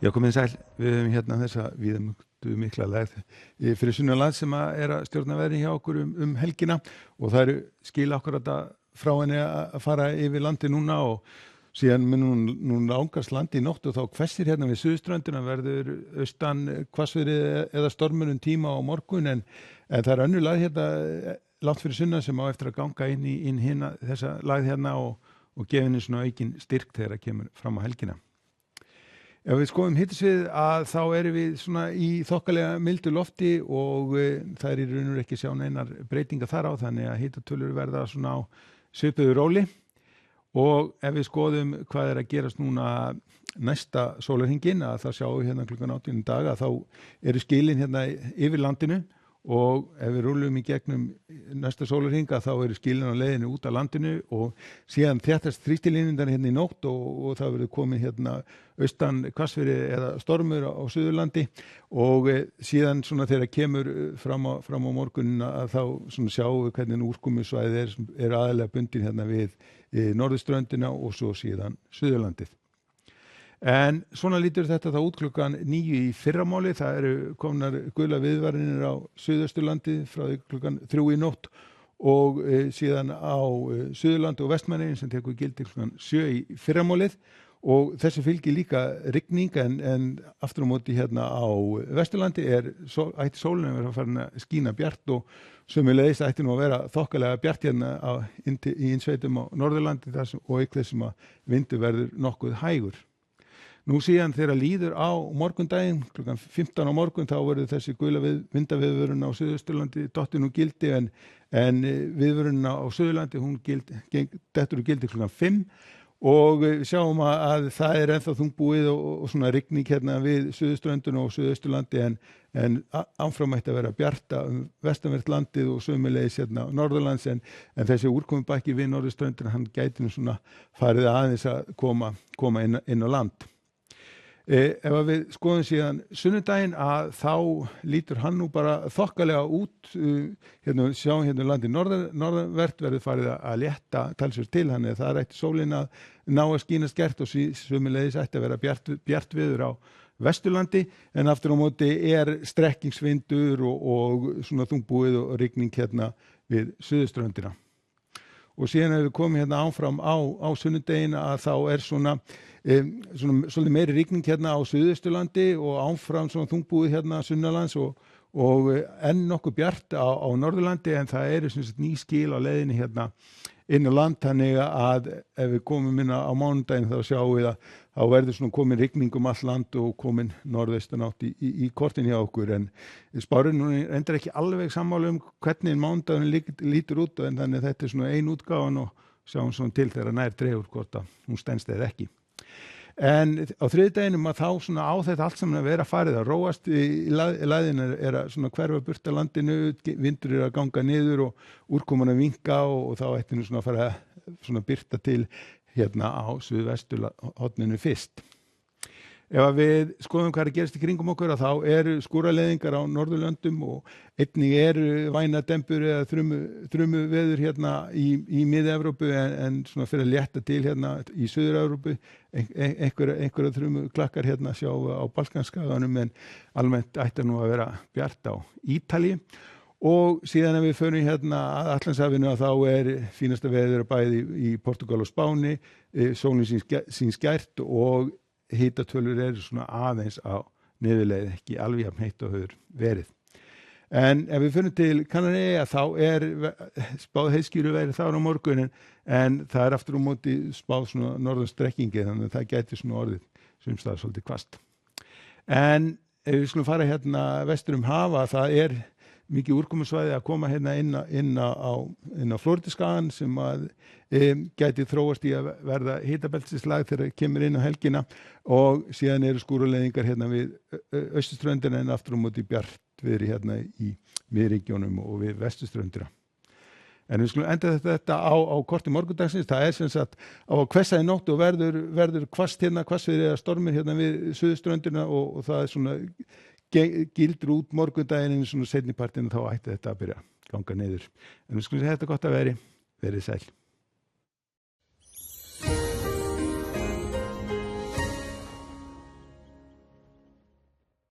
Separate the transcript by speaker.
Speaker 1: Já, komið sæl, við höfum hérna þessa víðamiklu mikla lægð fyrir sunnanland sem að stjórna veðri hjá okkur helgina og það eru skil akkurat frá henni að fara yfir landi núna og síðan mun nú langast landi í nótt og þá hvessir hérna við suðurströndina verður austan hvassviðri eða stormur tíma á morgun en það er önnur lægð hérna langt fyrir sunnan sem á eftir að ganga inn hérna þessa lægð hérna og gefa henni svona aukin styrk þegar það kemur fram á helgina. Ef við skoðum hittasvið að þá erum við svona í þokkalega mildu lofti og það er í raun og ekki sjá neinar breytingar þar á þannig að hittatölur verða svona á svipuðu róli og ef við skoðum hvað er að gerast núna næsta sólarhringinn að það sjáum við hérna klukkan 18 dag að þá eru skilin hérna yfir landinu og ef við rúllum í gegnum næsta sólarhringa þá eru skilin á leiðinu út af landinu og síðan þéttast þrýstilínundar hérna í nótt og það verður komið hérna austan hvassviðri eða stormur á Suðurlandi og síðan svona þegar kemur fram á morgunina að þá svona sjáum við hvernig úrkomusvæði er aðalega bundin hérna við norðurströndina og svo síðan Suðurlandið. En svona lítur þetta þá út klukkan 9 í fyrramáli, það eru komnar gula viðvaranir á Suðausturlandi frá klukkan 3 í nótt og síðan á Suðurlandi og Vestmannaeyjum sem tekur gildi klukkan 7 í fyrramálið og þessu fylgir líka rigning en aftur á móti hérna á Vesturlandi ætti sólin að vera farin að skína bjart og sömuleiðis ætti nú að vera þokkalega bjart hérna í innsveitum á Norðurlandi og auk þessum að vindur verður nokkuð hægur. Nú síðan þegar líður á morgundaginn, klukkan 15 á morgun, þá verður þessi gula vindaviðvörun á Suðausturlandi dottin úr gildi en viðvörun á Suðurlandi, hún dettur úr gildi klukkan 5 og við sjáum að það er ennþá þungbúið og svona rigning hérna við Suðurströnduna og Suðausturlandi en áfram ætti að vera bjarta vestanvert landið og sömuleiðis hérna Norðurlands en þessi úrkomubakki við Norðurströndina, hann gæti nú svona farið aðeins að koma inn á land. Ef við skoðum síðan sunnudaginn að þá lítur hann nú bara þokkalega út sjáum hérna landið norðanvert verður farið að létta talsvert til hann eða það ætti sólin að ná að skína skert og sömuleiðis ætti að vera bjart veður á Vesturlandi en aftur á móti er strekkingsvindur og svona þungbúið og rigning hérna við Suðurströndina. Og síðan ef við komum hérna áfram á sunnudaginn að þá er svona svolítið meiri rigning hérna á Suðausturlandi og áfram svona þungbúið hérna sunnanlands og enn nokkuð bjart á Norðurlandi en það eru svona ný skil á leiðinni hérna inn á land þannig að ef við komum inn á mánudaginn þá sjáum við að þá verður svona komin rigning allt land og komin norðaustanátt í kortin hjá okkur en spárin nú endur ekki alveg sammála hvernig mánudaginn lítur út en þannig þetta er svona ein útgáfan og sjáum svona til þegar nær dregur hvort að hún stenst eða ekki. En á þriðjudeginum að þá svona á þetta allt saman að vera farið að róast í læðinu er að svona hverfa burt af landinu, vindur er að ganga niður og úrkoman að vinka og þá ætti nú svona að fara svona byrta til hérna á suðvesturhorninu fyrst. Ef við skoðum hvað er að gerast í kringum okkur að þá eru skúraleiðingar á Norðurlöndum og einnig eru vænadembur eða þrumu veður hérna í Mið-Evrópu en svona fyrir að létta til hérna í Suður-Evrópu einhverja þrumu klakkar hérna sjá á Balkanskaganum en almennt ætti nú að vera bjart á Ítalíu og síðan ef við förum hérna að Atlantshafinu að þá er fínasta veður bæði í Portúgal og Spáni sólin sín skært og hitatölur eru svona aðeins á niðurleið ekki alveg jafn heitt og hefur verið. En ef við fyrir til Kanaríeyja þá er spáð heiðskýru veðri þar á morgunin en það er aftur á móti spáð svona norðanstrekkingi þannig að það gæti svona orðið sums staðar svolítið hvasst. En ef við skulum fara hérna vestur hafa það er mikið úrkomusvæði að koma hérna inn á Flórídaskagann sem að gæti þróast í að verða hitabeltislag þegar kemur inn á helgina og síðan eru skúraleiðingar hérna við austurströndina en aftur á móti bjart viðri hérna í miðregjónum og við vesturströndina. En við skulum enda þetta á korti morgundagsins, það er sem sagt á að hvessa í nótt og verður hvassviðri eða stormur hérna við suðurströndina og það er svona gildur út morgundaginn en svona seinni partinn þá ætti þetta að byrja að ganga niður. En við skulum segja þetta gott að verið sæl.